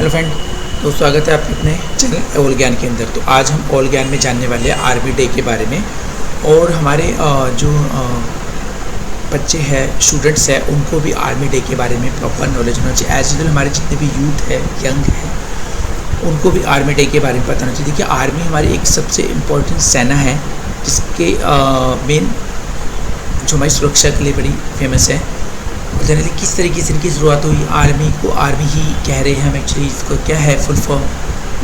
Hello friend, तो स्वागत है आपके अपने चैनल ऑल ज्ञान के अंदर। तो आज हम ऑल ज्ञान में जानने वाले हैं आर्मी डे के बारे में। और हमारे जो बच्चे हैं, स्टूडेंट्स हैं, उनको भी आर्मी डे के बारे में प्रॉपर नॉलेज होना चाहिए। एज यूजल हमारे जितने भी यूथ है, यंग है, उनको भी आर्मी डे के बारे में पता होना चाहिए। देखिए, आर्मी हमारी एक सबसे इम्पोर्टेंट सेना है, जिसके मेन जो हमारी सुरक्षा के लिए बड़ी फेमस है। जनरली किस तरीके से इनकी शुरुआत हुई, आर्मी को आर्मी ही कह रहे हैं हम एक्चुअली, इसको क्या है फुल फॉर्म,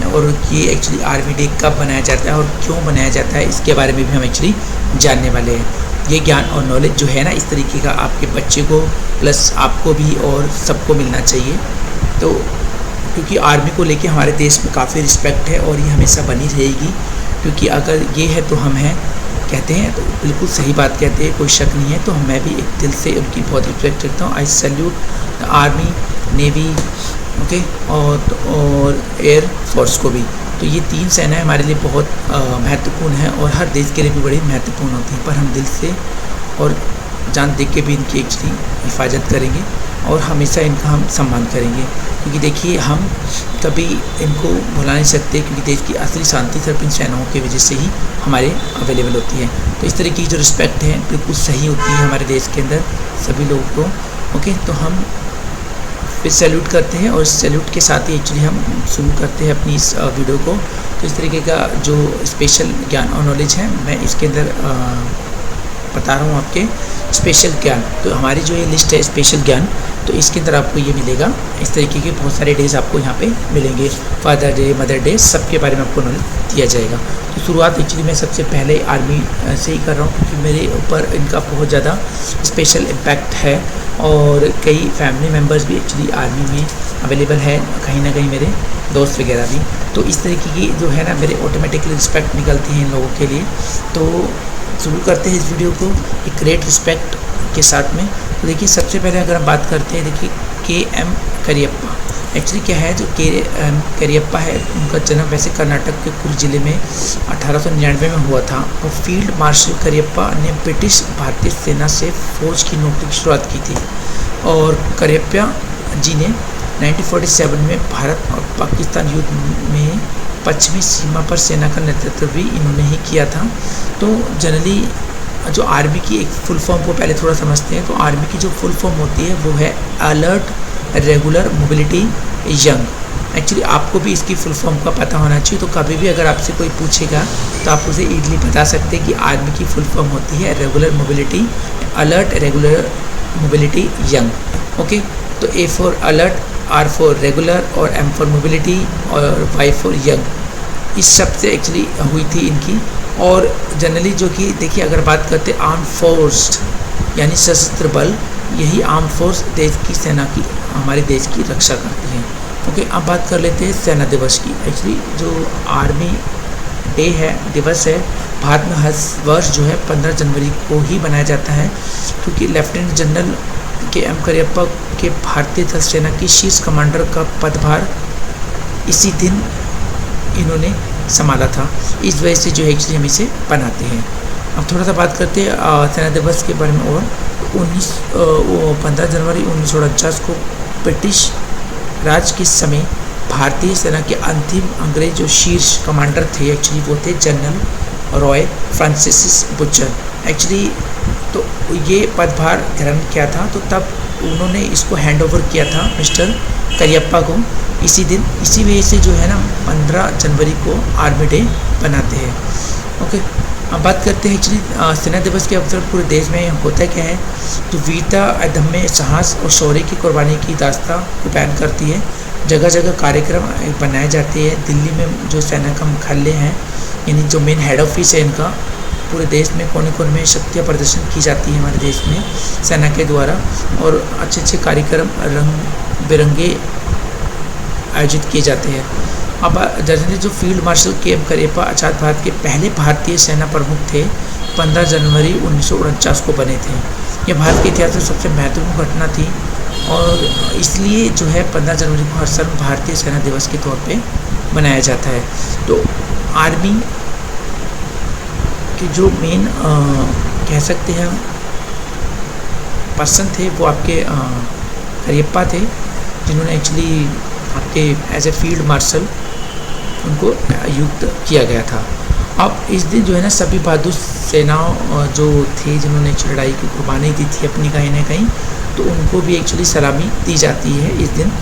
और ये एक्चुअली आर्मी डे कब बनाया जाता है और क्यों बनाया जाता है, इसके बारे में भी हम एक्चुअली जानने वाले हैं। ये ज्ञान और नॉलेज जो है ना, इस तरीके का आपके बच्चे को प्लस आपको भी और सबको मिलना चाहिए। तो क्योंकि आर्मी को लेके हमारे देश में काफ़ी रिस्पेक्ट है और ये हमेशा बनी रहेगी, क्योंकि अगर ये है तो हम हैं कहते हैं, तो बिल्कुल सही बात कहते हैं, कोई शक नहीं है। तो मैं भी एक दिल से उनकी बहुत रिस्पेक्ट करता हूँ। आई salute the army, navy, okay, और एयर फोर्स को भी। तो ये तीन सेनाएं हमारे लिए बहुत महत्वपूर्ण हैं और हर देश के लिए भी बड़ी महत्वपूर्ण होती हैं। पर हम दिल से और जान दे के भी इनकी एक्चुअली हिफाजत करेंगे और हमेशा इनका हम सम्मान करेंगे, क्योंकि देखिए हम कभी इनको भुला नहीं सकते, क्योंकि देश की असली शांति सिर्फ इन सेनाओं की वजह से ही हमारे अवेलेबल होती है। तो इस तरीके की जो रिस्पेक्ट है बिल्कुल सही होती है हमारे देश के अंदर सभी लोगों को। ओके, तो हम फिर सैल्यूट करते हैं और सैल्यूट के साथ ही एक्चुअली हम शुरू करते हैं अपनी इस वीडियो को। तो इस तरीके का जो स्पेशल ज्ञान और नॉलेज है मैं इसके अंदर बता रहा हूँ आपके स्पेशल ज्ञान। तो हमारी जो ये लिस्ट है स्पेशल ज्ञान, तो इसके अंदर आपको ये मिलेगा। इस तरीके के बहुत सारे डेज आपको यहाँ पे मिलेंगे, फादर डे, मदर डे, सबके बारे में आपको नॉलेज दिया जाएगा। तो शुरुआत एक्चुअली मैं सबसे पहले आर्मी से ही कर रहा हूँ, क्योंकि मेरे ऊपर इनका बहुत ज़्यादा स्पेशल इम्पैक्ट है और कई फैमिली मेम्बर्स भी एक्चुअली आर्मी में अवेलेबल है, कहीं ना कहीं मेरे दोस्त वगैरह भी। तो इस तरीके की जो है ना, मेरे ऑटोमेटिकली रिस्पेक्ट निकलती है इन लोगों के लिए। तो शुरू करते हैं इस वीडियो को एक ग्रेट रिस्पेक्ट के साथ में। तो देखिए, सबसे पहले अगर हम बात करते हैं, देखिए के.एम. करियप्पा। एक्चुअली क्या है, जो के.एम. करियप्पा है, उनका जन्म वैसे कर्नाटक के कुर्ग जिले में 1899 में हुआ था। और फील्ड मार्शल करियप्पा ने ब्रिटिश भारतीय सेना से फौज की नौकरी की शुरुआत की थी। और करियप्पा जी ने 1947 में भारत और पाकिस्तान युद्ध में पश्चिमी सीमा पर सेना का नेतृत्व भी इन्होंने ही किया था। तो जनरली जो आर्मी की एक फुल फॉर्म को पहले थोड़ा समझते हैं। तो आर्मी की जो फुल फॉर्म होती है वो है alert, regular, mobility, young. Actually आपको भी इसकी फुल फॉर्म का पता होना चाहिए। तो कभी भी अगर आपसे कोई पूछेगा तो आप उसे ईजिली बता सकते हैं कि आर्मी की फुल फॉर्म होती है regular mobility, alert, regular mobility, young. Okay, तो A for alert, R for regular, और एम फॉर मोबिलिटी, और वाई फॉर यंग। इस शब्द से एक्चुअली हुई थी इनकी। और जनरली जो कि देखिए, अगर बात करते आर्म फोर्स यानी सशस्त्र बल, यही आर्म फोर्स देश की सेना की, हमारे देश की रक्षा करती है। ओके, अब बात कर लेते हैं सेना दिवस की। एक्चुअली जो आर्मी डे है, दिवस है, भारत में हर वर्ष जो है 15 जनवरी को ही मनाया जाता है, क्योंकि लेफ्टिनेंट जनरल के.एम. करियप्पा के भारतीय थल सेना की शीर्ष कमांडर का पदभार इसी दिन इन्होंने संभाला था। इस वजह से जो है एक्चुअली हम इसे बनाते हैं। अब थोड़ा सा बात करते हैं सेना दिवस के बारे में। और 15 जनवरी 1949 को ब्रिटिश राज के समय भारतीय सेना के अंतिम अंग्रेज जो शीर्ष कमांडर थे एक्चुअली वो थे general Roy Francis butcher. Actually तो ये पदभार ग्रहण किया था, तो तब उन्होंने इसको हैंड ओवर किया था मिस्टर करियप्पा को इसी दिन। इसी वजह से जो है ना 15 जनवरी को आर्मी डे बनाते हैं। ओके, अब बात करते हैं एक्चुअली सेना दिवस के अवसर पूरे देश में होता क्या है। तो वीरता, अदम्य साहस और शौर्य की कुर्बानी की दास्तां को बयान करती है। जगह जगह कार्यक्रम बनाए जाते हैं। दिल्ली में जो सेना का मुख्यालय है, यानी जो मेन हेड ऑफिस है इनका, पूरे देश में कोने कोने में शक्तियाँ प्रदर्शन की जाती है हमारे देश में सेना के द्वारा। और अच्छे अच्छे कार्यक्रम रंग बिरंगे आयोजित किए जाते हैं। अब जनरली जो फील्ड मार्शल के.एम. करियप्पा आज़ाद भारत के पहले भारतीय सेना प्रमुख थे, 15 जनवरी 1949 को बने थे। यह भारत के इतिहास में सबसे महत्वपूर्ण घटना थी और इसलिए जो है 15 जनवरी को हर साल भारतीय सेना दिवस के तौर पे मनाया जाता है। तो आर्मी के जो मेन कह सकते हैं पर्सन थे वो आपके करियप्पा थे, जिन्होंने एक्चुअली आपके एज ए फील्ड मार्शल उनको नियुक्त किया गया था। अब इस दिन जो है ना सभी बहादुर सेनाओं जो थे जिन्होंने लड़ाई की कुर्बानी दी थी अपनी कहीं ना कहीं, तो उनको भी एक्चुअली सलामी दी जाती है इस दिन।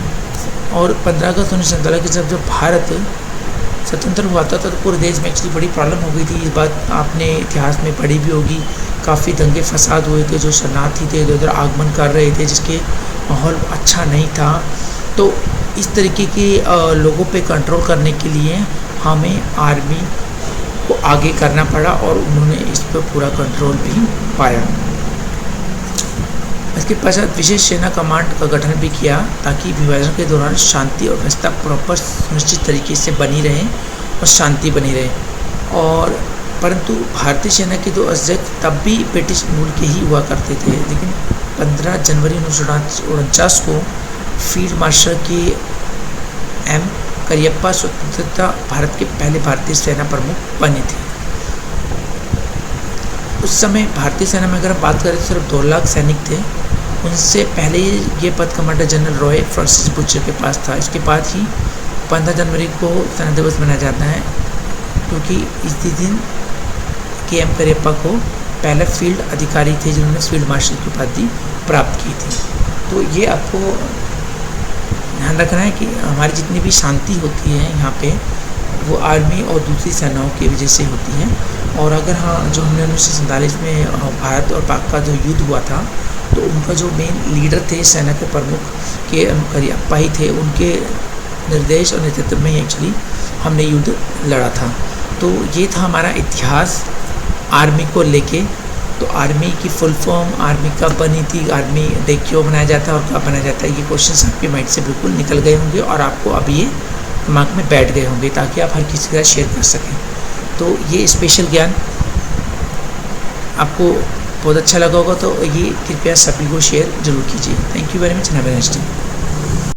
और 15 अगस्त 1947 के जब भारत स्वतंत्र हुआ था तो पूरे देश में एक्चुअली बड़ी प्रॉब्लम हो गई थी। इस बात आपने इतिहास में पढ़ी भी होगी, काफ़ी दंगे फसाद हुए थे, जो शरणार्थी थे इधर उधर आगमन कर रहे थे जिसके माहौल अच्छा नहीं था। तो इस तरीके के लोगों पे कंट्रोल करने के लिए हमें आर्मी को आगे करना पड़ा और उन्होंने इस पर पूरा कंट्रोल भी पाया। इसके पश्चात विशेष सेना कमांड का गठन भी किया ताकि विभाजन के दौरान शांति और व्यवस्था प्रॉपर सुनिश्चित तरीके से बनी रहे और शांति बनी रहे। और परंतु भारतीय सेना के 2 अध्यक्ष तब भी ब्रिटिश मूल के ही हुआ करते थे, लेकिन 15 जनवरी 1949 को फील्ड मार्शल के एम करियप्पा स्वतंत्रता भारत के पहले भारतीय सेना प्रमुख बने थे। उस समय भारतीय सेना में अगर हम बात करें तो सिर्फ 2 लाख सैनिक थे। उनसे पहले ये पद commander general Roy Francis butcher के पास था। इसके बाद ही 15 जनवरी को सेना दिवस मनाया जाता है, क्योंकि इस दिन के एम करियप्पा को पहला फील्ड अधिकारी थे जिन्होंने फील्ड मार्शल की उपाधि प्राप्त की थी। तो ये आपको ध्यान रखना है कि हमारी जितनी भी शांति होती है यहाँ पे वो आर्मी और दूसरी सेनाओं की वजह से होती है। और अगर हाँ जो हमने 1947 में भारत और पाक का जो युद्ध हुआ था तो उनका जो मेन लीडर थे सेना के प्रमुख के करियप्पा ही थे, उनके निर्देश और नेतृत्व में एक्चुअली हमने युद्ध लड़ा था। तो ये था हमारा इतिहास आर्मी को लेके। तो आर्मी की फुल फॉर्म, आर्मी कब बनी थी, आर्मी डे क्यों बनाया जाता है और कब बनाया जाता है, ये क्वेश्चंस आपके माइंड से बिल्कुल निकल गए होंगे और आपको अब ये दिमाग में बैठ गए होंगे ताकि आप हर किसी के साथ शेयर कर सकें। तो ये स्पेशल ज्ञान आपको बहुत अच्छा लगा होगा, तो ये कृपया सभी को शेयर जरूर कीजिए। Thank you very much, have a nice day.